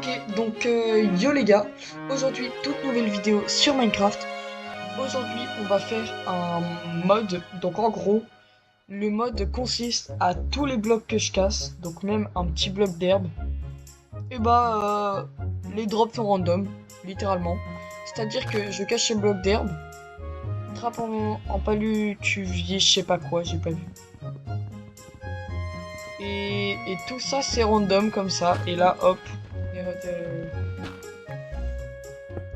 Ok, donc yo les gars, aujourd'hui toute nouvelle vidéo sur Minecraft. Aujourd'hui on va faire un mode, donc en gros, le mode consiste à tous les blocs que je casse, donc même un petit bloc d'herbe, et les drops sont random, littéralement. C'est-à-dire que je cache ce bloc d'herbe, trappe en palutuvier, je sais pas quoi, j'ai pas vu. Et tout ça c'est random comme ça, et là hop,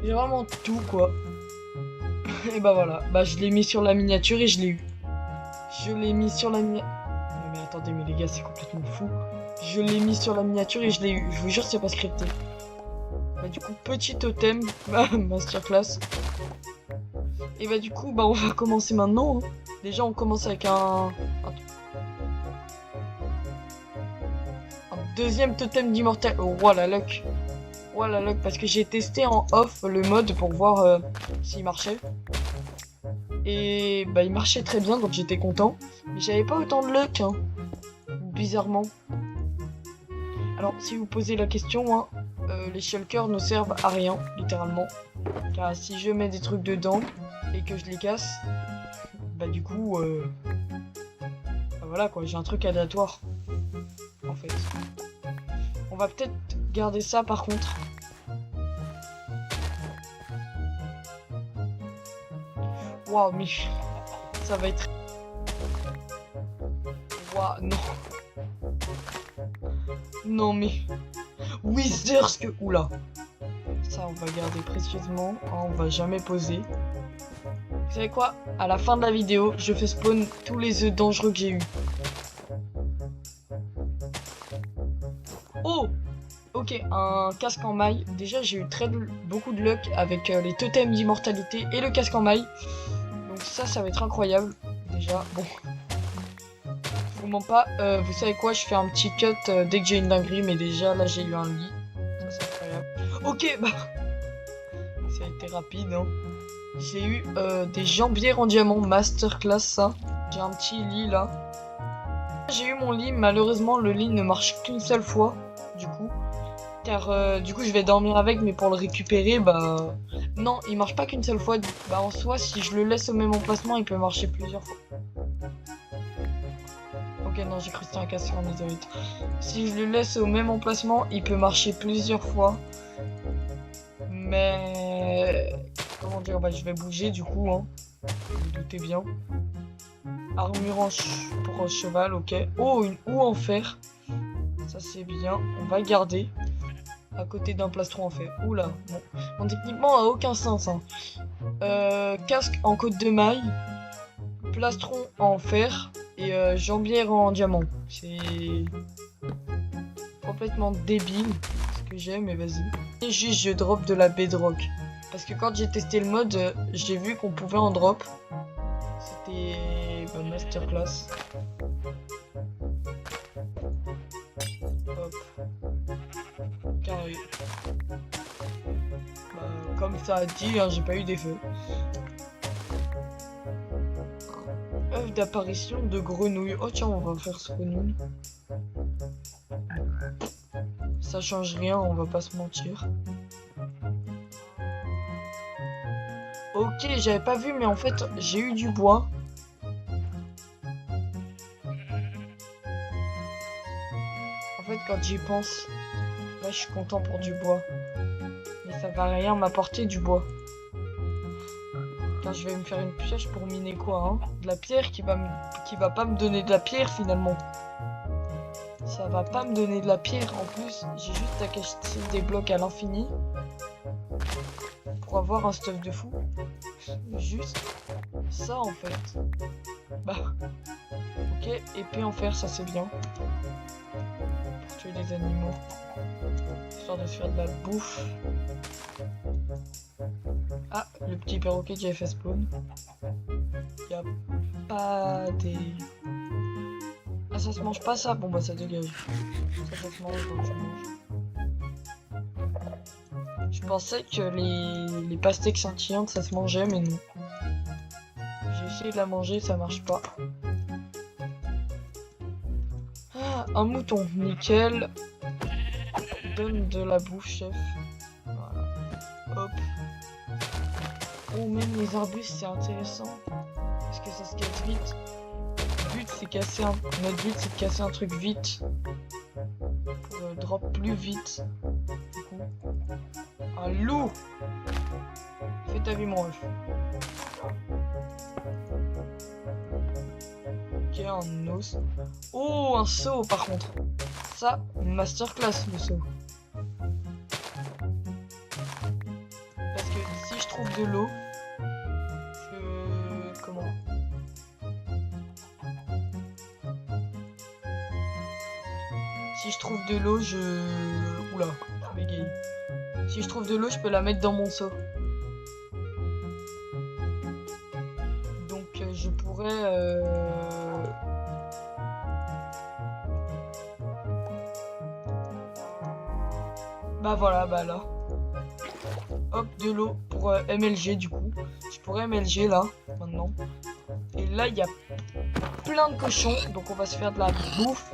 j'ai vraiment tout quoi. Et bah voilà, bah je l'ai mis sur la miniature et je l'ai eu. Je l'ai mis sur la miniature. Non mais attendez, mais les gars, c'est complètement fou. Je l'ai mis sur la miniature et je l'ai eu. Je vous jure, c'est pas scripté. Bah du coup, petit totem, masterclass. Et bah du coup, bah on va commencer maintenant. Hein. Déjà, on commence avec un deuxième totem d'immortel. Oh la luck. Oh la luck, parce que j'ai testé en off le mode pour voir s'il marchait. Et bah il marchait très bien, donc j'étais content. Mais j'avais pas autant de luck, hein, bizarrement. Alors si vous posez la question, hein, les shulkers ne servent à rien, littéralement. Car si je mets des trucs dedans et que je les casse, bah du coup, bah voilà quoi, j'ai un truc aléatoire, en fait. On va peut-être garder ça par contre. Waouh, mais ça va être... Waouh, non. Non mais... Withers que... Oula. Ça, on va garder précieusement. Hein, on va jamais poser. Vous savez quoi? À la fin de la vidéo, je fais spawn tous les œufs dangereux que j'ai eu. Oh! Ok, un casque en maille. Déjà, j'ai eu beaucoup de luck avec les totems d'immortalité et le casque en maille. Donc ça va être incroyable. Déjà, bon. Je vous mens pas. Vous savez quoi? Je fais un petit cut dès que j'ai une dinguerie. Mais déjà, là, j'ai eu un lit. Ça, c'est incroyable. Ok, bah... Ça a été rapide, hein. J'ai eu des jambières en diamant, masterclass ça. J'ai un petit lit là. J'ai eu mon lit, malheureusement le lit ne marche qu'une seule fois, du coup. Car du coup je vais dormir avec, mais pour le récupérer, bah... Non, il marche pas qu'une seule fois. Bah en soi, si je le laisse au même emplacement, il peut marcher plusieurs fois. Ok, non, j'ai cru que c'était un casque en météorite. Si je le laisse au même emplacement, il peut marcher plusieurs fois. Mais... Comment dire, bah je vais bouger du coup, hein. Vous vous doutez bien. Armure pour cheval, ok. Oh, une houe en fer. Ça c'est bien, on va garder. À côté d'un plastron en fer. Oula, bon. Bon, techniquement, a aucun sens. Hein. Casque en côte de maille. Plastron en fer. Et jambière en diamant. C'est... complètement débile. Ce que j'aime, mais vas-y. Et juste, je drop de la bedrock. Parce que quand j'ai testé le mode, j'ai vu qu'on pouvait en drop. C'était masterclass. Hop. Carré. Comme ça a dit, hein, j'ai pas eu des feux. Œuf d'apparition de grenouille. Oh tiens, on va faire ce grenouille. Ça change rien, on va pas se mentir. Ok, j'avais pas vu, mais en fait, j'ai eu du bois. En fait, quand j'y pense, là, je suis content pour du bois. Mais ça va rien m'apporter du bois. Car je vais me faire une pioche pour miner quoi, hein? De la pierre qui va pas me donner de la pierre, finalement. Ça va pas me donner de la pierre. En plus, j'ai juste à cacher des blocs à l'infini. Pour avoir un stuff de fou. Juste ça en fait. Bah ok, épée en fer, ça c'est bien. Pour tuer les animaux. Histoire de se faire de la bouffe. Ah, le petit perroquet qui avait fait spawn. Y a pas des... Ah ça se mange pas ça? Bon bah ça dégage. Ça se mange donc je mange. Je pensais que les pastèques scintillantes ça se mangeait, mais non. J'ai essayé de la manger, ça marche pas. Ah, un mouton, nickel. donne de la bouffe, chef. Voilà. Hop. Oh, même les arbustes, c'est intéressant. Parce que ça se casse vite. Notre but, c'est de casser un truc vite. Pour drop plus vite. Du coup. Un loup! Fais ta vie, mon ref. Ok, un os. Oh, un seau, par contre. Ça, masterclass, le seau. Parce que si je trouve de l'eau, comment? Si je trouve de l'eau, Oula, je bégaye. Si je trouve de l'eau, je peux la mettre dans mon seau. Donc je pourrais... Bah voilà, bah là. Hop, de l'eau pour MLG du coup. Je pourrais MLG là, maintenant. Et là, il y a plein de cochons, donc on va se faire de la bouffe.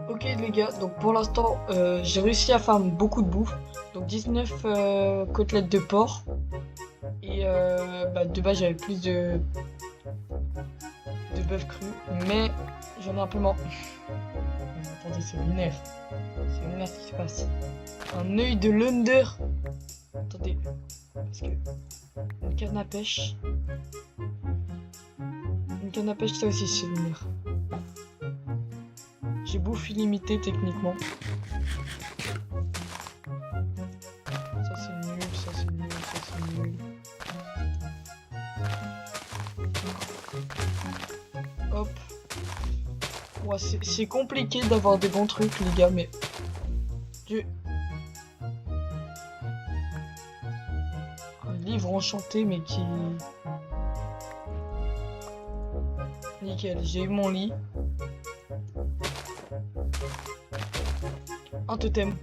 Ok les gars, donc pour l'instant j'ai réussi à faire beaucoup de bouffe. Donc 19 côtelettes de porc. Et bah, de base j'avais plus de bœuf cru. Mais j'en ai un peu moins. Attendez, c'est lunaire. C'est lunaire ce qui se passe. Un œil de l'under. Attendez. Parce que... Une canne à pêche. Une canne à pêche, ça aussi c'est lunaire. J'ai bouffe illimitée techniquement. Ouais, c'est compliqué d'avoir des bons trucs, les gars, mais... Un livre enchanté, mais qui... Nickel, j'ai eu mon lit. Un totem.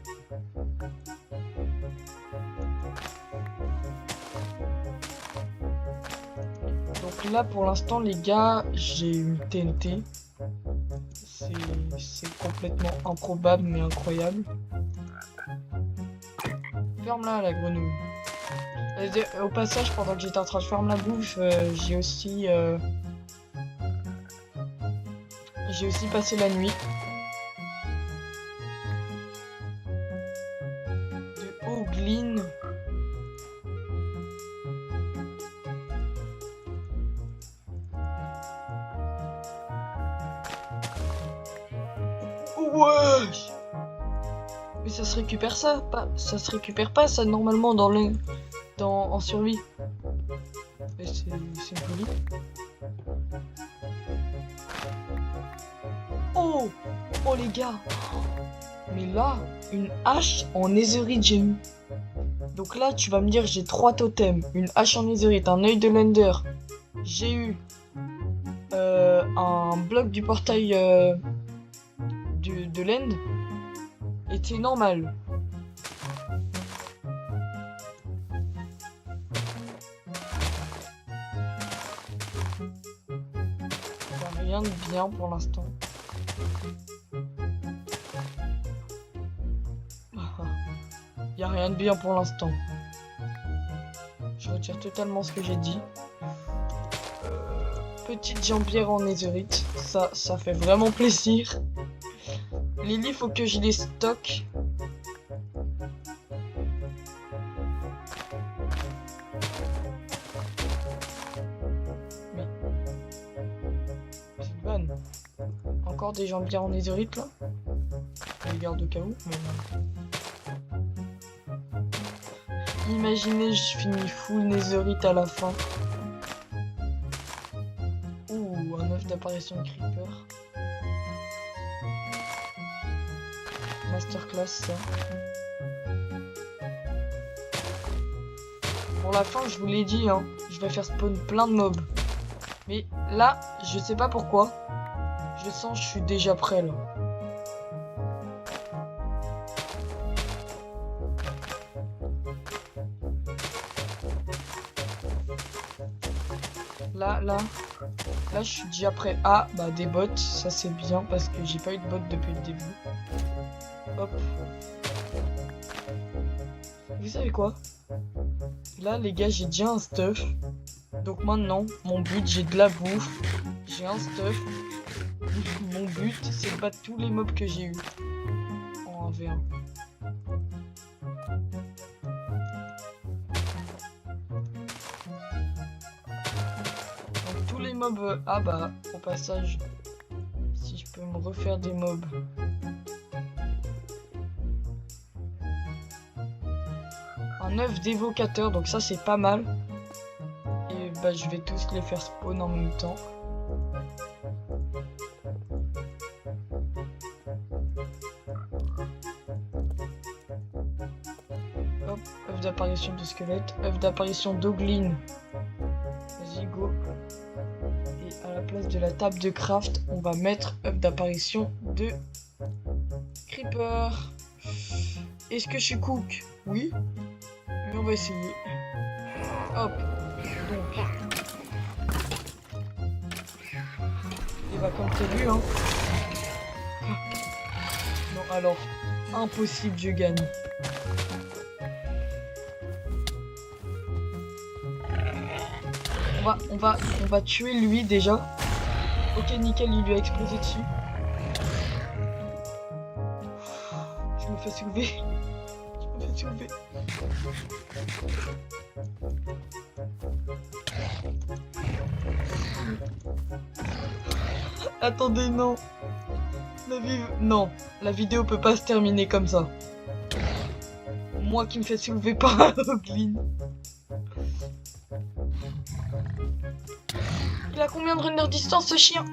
Donc là, pour l'instant, les gars, j'ai une TNT. C'est complètement improbable, mais incroyable. Ferme-la, la grenouille. Au passage, pendant que j'étais en train de faire la bouffe, j'ai aussi passé la nuit. De Hoglin. Ouais. Mais ça se récupère ça se récupère pas ça normalement en survie. Et c'est joli. Oh les gars. Mais là, une hache en netherite j'ai eu. Donc là, tu vas me dire j'ai 3 totems, une hache en netherite, un œil de l'ender. J'ai eu un bloc du portail de l'end. Était normal. Rien de bien pour l'instant. Y a rien de bien pour l'instant. Je retire totalement ce que j'ai dit. Petite jambière en netherite, ça fait vraiment plaisir. Les lits, faut que je les stocke. Mais c'est une vanne. Encore des jambières en netherite là. Je les garde au cas où. Mais... Imaginez, je finis full netherite à la fin. Ouh, un œuf d'apparition de creeper. Masterclass ça. Pour la fin, je vous l'ai dit, hein, je vais faire spawn plein de mobs. Mais là, je sais pas pourquoi. Je sens que je suis déjà prêt là. Là, je suis déjà prêt. Ah, bah des bots, ça c'est bien parce que j'ai pas eu de bots depuis le début. Hop. Vous savez quoi? Là, les gars, j'ai déjà un stuff. Donc maintenant, mon but, j'ai de la bouffe. J'ai un stuff. Mon but, c'est de battre tous les mobs que j'ai eu en 1v1. Donc tous les mobs... Ah bah, au passage, si je peux me refaire des mobs... Un œuf d'évocateur, donc ça c'est pas mal. Et bah je vais tous les faire spawn en même temps. Hop, œuf d'apparition de squelette, œuf d'apparition d'Hoglin. Vas-y go. Et à la place de la table de craft, on va mettre œuf d'apparition de creeper. Est-ce que je suis cook? Oui. Mais on va essayer. Hop. Donc. Et bah comme prévu, hein. Non alors, impossible, je gagne. On va tuer lui déjà. Ok nickel, il lui a explosé dessus. Je me fais soulever. Attendez, non. Non, la vidéo peut pas se terminer comme ça. Moi qui me fais soulever par Hoglin. Il a combien de runner distance ce chien?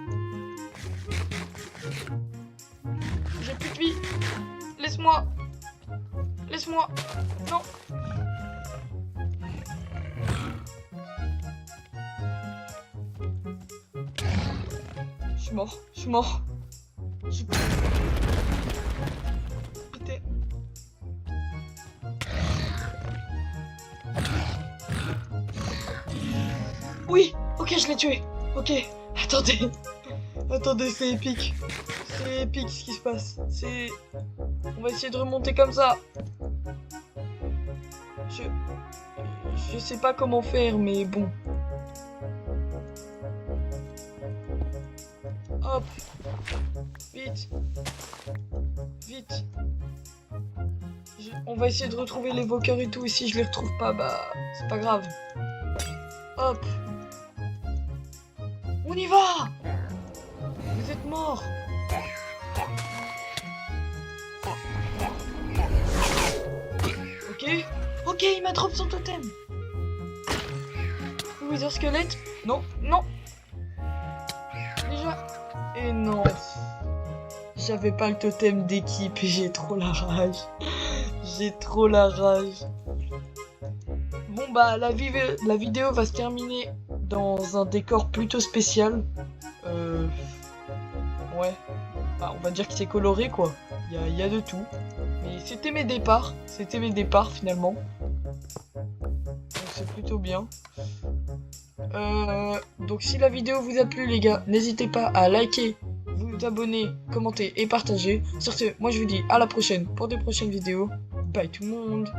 Laisse-moi. Laisse-moi. Non. Je suis mort. Je suis mort. Putain. Oui. Ok, je l'ai tué. Ok. Attendez. Attendez, c'est épique. C'est épique ce qui se passe. C'est... On va essayer de remonter comme ça. Je sais pas comment faire, mais bon. Hop. Vite. Vite. On va essayer de retrouver l'évoqueur et tout. Et si je les retrouve pas, bah... c'est pas grave. Hop. On y va! Vous êtes morts. Ok. Ok, il m'a drop son totem. Wither squelette. Non, non. Déjà. Et non. J'avais pas le totem d'équipe et j'ai trop la rage. J'ai trop la rage. Bon bah la vidéo va se terminer dans un décor plutôt spécial. Ouais. Bah, on va dire que c'est coloré quoi. Il y a de tout. Mais c'était mes départs. C'était mes départs finalement. Donc c'est plutôt bien. Donc si la vidéo vous a plu les gars, n'hésitez pas à liker, vous abonner, commenter et partager. Sur ce, moi je vous dis à la prochaine pour de prochaines vidéos. Bye tout le monde.